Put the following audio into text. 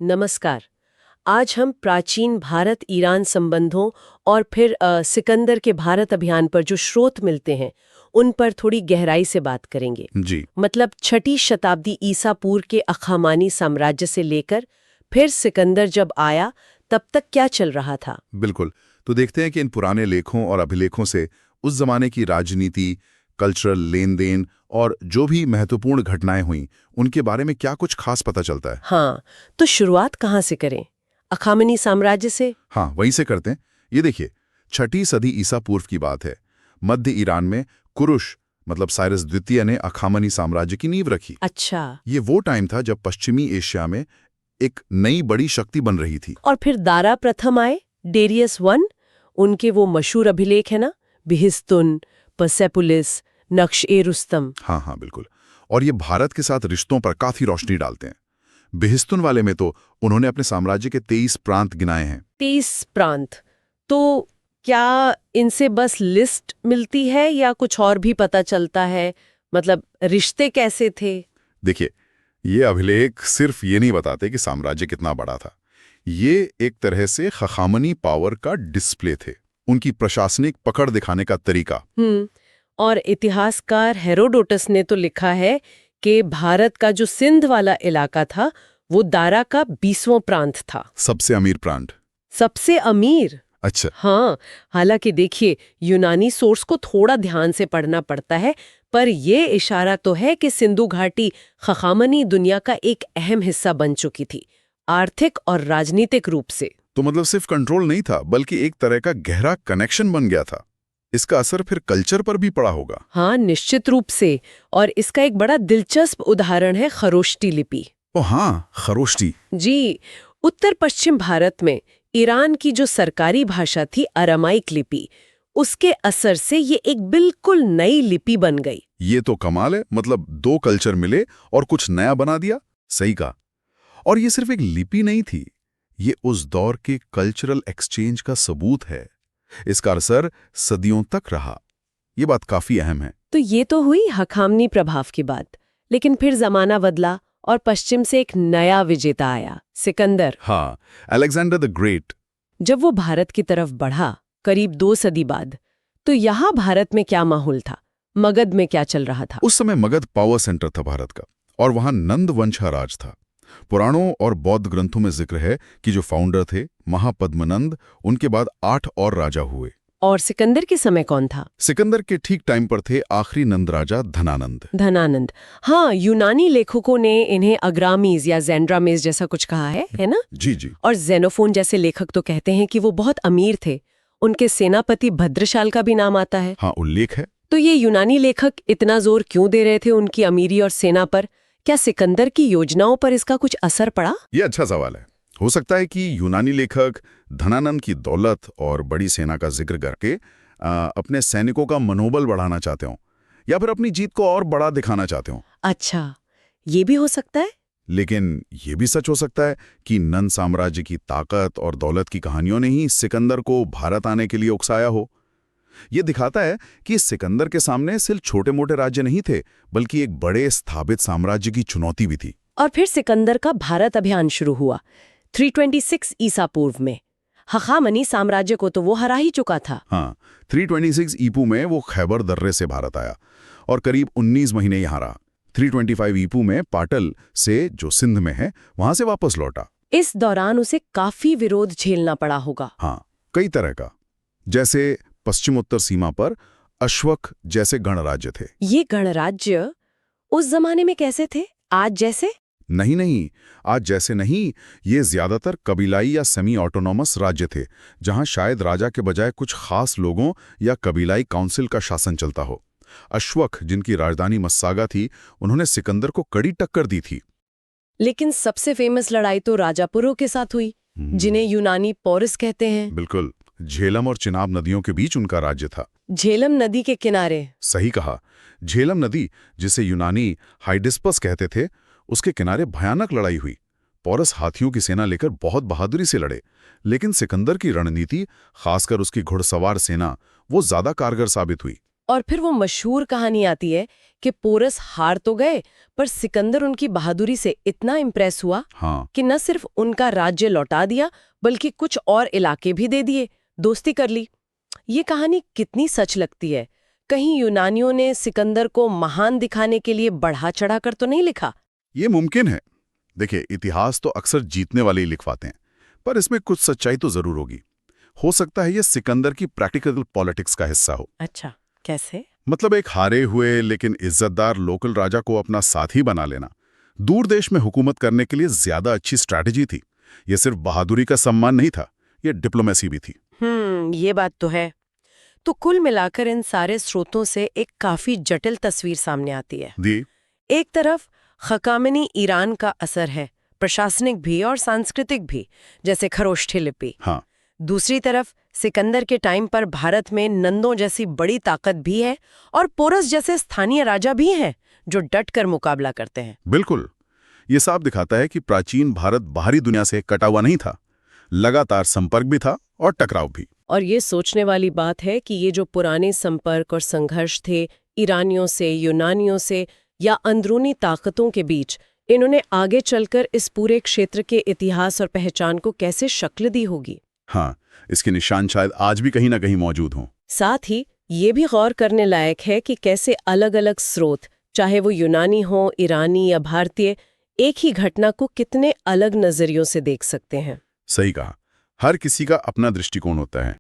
नमस्कार। आज हम प्राचीन भारत ईरान संबंधों और फिर सिकंदर के भारत अभियान पर जो स्रोत मिलते हैं उन पर थोड़ी गहराई से बात करेंगे। जी। मतलब छठी शताब्दी ईसा पूर्व के अखामानी साम्राज्य से लेकर फिर सिकंदर जब आया तब तक क्या चल रहा था। बिल्कुल। तो देखते हैं कि इन पुराने लेखों और अभिलेखों से उस जमाने की राजनीति, कल्चरल लेन देन और जो भी महत्वपूर्ण घटनाएं हुईं उनके बारे में क्या कुछ खास पता चलता है। हाँ, तो शुरुआत कहाँ से करें? अखामनी साम्राज्य से? हाँ, वहीं से करते हैं। ये देखिए, छठी सदी ईसा पूर्व की बात है। मध्य ईरान में कुरुश मतलब साइरस द्वितीय ने अखामनी साम्राज्य की नींव रखी। अच्छा। ये वो टाइम था जब पश्चिमी एशिया में एक नई बड़ी शक्ति बन रही थी। और फिर दारा प्रथम आए, डेरियस वन। उनके वो मशहूर अभिलेख है ना, बिहिस्तुन, पर्सेपुलिस, नक्श-ए-रुस्तम। हाँ हाँ, बिल्कुल। और ये भारत के साथ रिश्तों पर काफी रोशनी डालते हैं। बिहिस्तुन वाले में तो उन्होंने अपने साम्राज्य के 23 प्रांत गिनाए हैं। 23 प्रांत। तो क्या इनसे बस लिस्ट मिलती है या कुछ और भी पता चलता है? मतलब रिश्ते कैसे थे? देखिए, ये अभिलेख सिर्फ ये नहीं बताते कि साम्राज्य कितना बड़ा था। ये एक तरह से खखामनी पावर का डिस्प्ले थे, उनकी प्रशासनिक पकड़ दिखाने का तरीका। और इतिहासकार हेरोडोटस ने तो लिखा है कि भारत का जो सिंध वाला इलाका था वो दारा का 20वां प्रांत था। सबसे अमीर प्रांत। सबसे अमीर? अच्छा। हाँ, हालांकि देखिए यूनानी सोर्स को थोड़ा ध्यान से पढ़ना पड़ता है, पर ये इशारा तो है कि सिंधु घाटी खखामनी दुनिया का एक अहम हिस्सा बन चुकी थी, आर्थिक और राजनीतिक रूप से। तो मतलब सिर्फ कंट्रोल नहीं था, बल्कि एक तरह का गहरा कनेक्शन बन गया था। इसका असर फिर कल्चर पर भी पड़ा होगा। हाँ, निश्चित रूप से। और इसका एक बड़ा दिलचस्प उदाहरण है खरोष्टी लिपि। ओ हाँ, खरोष्टी। जी, उत्तर पश्चिम भारत में ईरान की जो सरकारी भाषा थी अरामाइक लिपि, उसके असर से ये एक बिल्कुल नई लिपि बन गई। ये तो कमाल है, मतलब दो कल्चर मिले और कुछ नया बना दिया। सही कहा। और ये सिर्फ एक लिपि नहीं थी, ये उस दौर के कल्चरल एक्सचेंज का सबूत है। इसका असर सदियों तक रहा। ये बात काफी अहम है। तो ये तो हुई हखामनी प्रभाव की बात, लेकिन फिर जमाना बदला और पश्चिम से एक नया विजेता आया, सिकंदर। हाँ, अलेक्जेंडर द ग्रेट। जब वो भारत की तरफ बढ़ा, करीब 2 सदी बाद, तो यहाँ भारत में क्या माहौल था? मगध में क्या चल रहा था? उस समय मगध पावर सेंटर था भारत का, और वहां नंद वंश का राज था। पुराणों और बौद्ध ग्रंथों में जिक्र है कि जो फाउंडर थे महापद्मनंद, उनके बाद 8 और राजा हुए। और सिकंदर के समय कौन था? सिकंदर के ठीक टाइम पर थे आखिरी नंद राजा धनानंद। धनानंद। हाँ, यूनानी लेखकों ने इन्हें अग्रामीज या जेंड्रामेज जैसा कुछ कहा है ना? जी जी। और जेनोफोन जैसे लेखक तो कहते हैं कि वो बहुत अमीर थे। उनके सेनापति भद्रशाल का भी नाम आता है। हाँ, उल्लेख है। तो ये यूनानी लेखक इतना जोर क्यों दे रहे थे उनकी अमीरी और सेना पर? क्या सिकंदर की योजनाओं पर इसका कुछ असर पड़ा? ये अच्छा सवाल है। हो सकता है कि यूनानी लेखक धनानंद की दौलत और बड़ी सेना का जिक्र करके अपने सैनिकों का मनोबल बढ़ाना चाहते हों, या फिर अपनी जीत को और बड़ा दिखाना चाहते हों। अच्छा, ये भी हो सकता है। लेकिन ये भी सच हो सकता है कि नंद साम्राज्य की ताकत और दौलत की कहानियों ने ही सिकंदर को भारत आने के लिए उकसाया हो। ये दिखाता है कि सिकंदर के सामने सिर्फ छोटे मोटे राज्य नहीं थे, बल्कि एक बड़े स्थापित साम्राज्य की चुनौती भी थी। और फिर सिकंदर का भारत अभियान शुरू हुआ 326 ईसा पूर्व में। हखामनी साम्राज्य को तो वो हरा ही चुका था। हाँ, 326 ईपू में वो खैबर दर्रे से भारत आया और करीब 19 महीने यहाँ रहा। 325 ईपू में पाटल से, जो सिंध में है, वहां से वापस लौटा। इस दौरान उसे काफी विरोध झेलना पड़ा होगा। हाँ, कई तरह का। जैसे पश्चिम उत्तर सीमा पर अश्वक जैसे गणराज्य थे। ये गणराज्य उस जमाने में कैसे थे? आज जैसे? नहीं, आज जैसे नहीं। ये ज्यादातर कबीलाई या सेमी ऑटोनॉमस राज्य थे, जहां शायद राजा के बजाय कुछ खास लोगों या कबीलाई काउंसिल का शासन चलता हो। अश्वक, जिनकी राजधानी मस्सागा थी, उन्होंने सिकंदर को कड़ी टक्कर दी थी। लेकिन सबसे फेमस लड़ाई तो राजापुरों के साथ हुई, जिन्हें यूनानी पोरिस कहते हैं। बिल्कुल, झेलम और चिनाब नदियों के बीच उनका राज्य था। झेलम नदी के किनारे? सही कहा। झेलम नदी, जिसे यूनानी हाइडिस्पस कहते थे, उसके किनारे भयानक लड़ाई हुई। पोरस हाथियों की सेना लेकर बहुत बहादुरी से लड़े, लेकिन सिकंदर की रणनीति, खासकर उसकी घुड़सवार सेना, वो ज्यादा कारगर साबित हुई। और फिर वो मशहूर कहानी आती है कि पोरस हार तो गए, पर सिकंदर उनकी बहादुरी से इतना इम्प्रेस हुआ हाँ, कि न सिर्फ उनका राज्य लौटा दिया, बल्कि कुछ और इलाके भी दे दिए, दोस्ती कर ली। ये कहानी कितनी सच लगती है। कहीं यूनानियों ने सिकंदर को महान दिखाने के लिए बढ़ा चढ़ाकर तो नहीं लिखा। ये मुमकिन है। देखिए, इतिहास तो अक्सर जीतने वाले ही लिखवाते हैं, पर इसमें कुछ सच्चाई तो जरूर होगी। हो सकता है ये सिकंदर की प्रैक्टिकल पॉलिटिक्स का हिस्सा हो। अच्छा, कैसे? मतलब एक हारे हुए लेकिन इज्जतदार लोकल राजा को अपना साथी बना लेना दूर देश में हुकूमत करने के लिए ज्यादा अच्छी स्ट्रैटेजी थी। ये सिर्फ बहादुरी का सम्मान नहीं था, ये डिप्लोमेसी भी थी। ये बात तो है। तो कुल मिलाकर इन सारे स्रोतों से एक काफी जटिल तस्वीर सामने आती है। दी एक तरफ खकामनी ईरान का असर है, प्रशासनिक भी और सांस्कृतिक भी, जैसे खरोष्ठी लिपि। हाँ, दूसरी तरफ सिकंदर के टाइम पर भारत में नंदों जैसी बड़ी ताकत भी है और पोरस जैसे स्थानीय राजा भी हैं जो डटकर मुकाबला करते हैं। बिल्कुल। ये साफ दिखाता है कि प्राचीन भारत बाहरी दुनिया से कटा हुआ नहीं था, लगातार संपर्क भी था और टकराव भी। और ये सोचने वाली बात है कि ये जो पुराने संपर्क और संघर्ष थे ईरानियों से, यूनानियों से या अंदरूनी ताकतों के बीच, इन्होंने आगे चलकर इस पूरे क्षेत्र के इतिहास और पहचान को कैसे शक्ल दी होगी। हाँ, इसके निशान शायद आज भी कहीं ना कहीं मौजूद हों। साथ ही ये भी गौर करने लायक है कि कैसे अलग-अलग स्रोत, चाहे वो यूनानी हो, ईरानी या भारतीय, एक ही घटना को कितने अलग नजरियों से देख सकते हैं। सही कहा, हर किसी का अपना दृष्टिकोण होता है।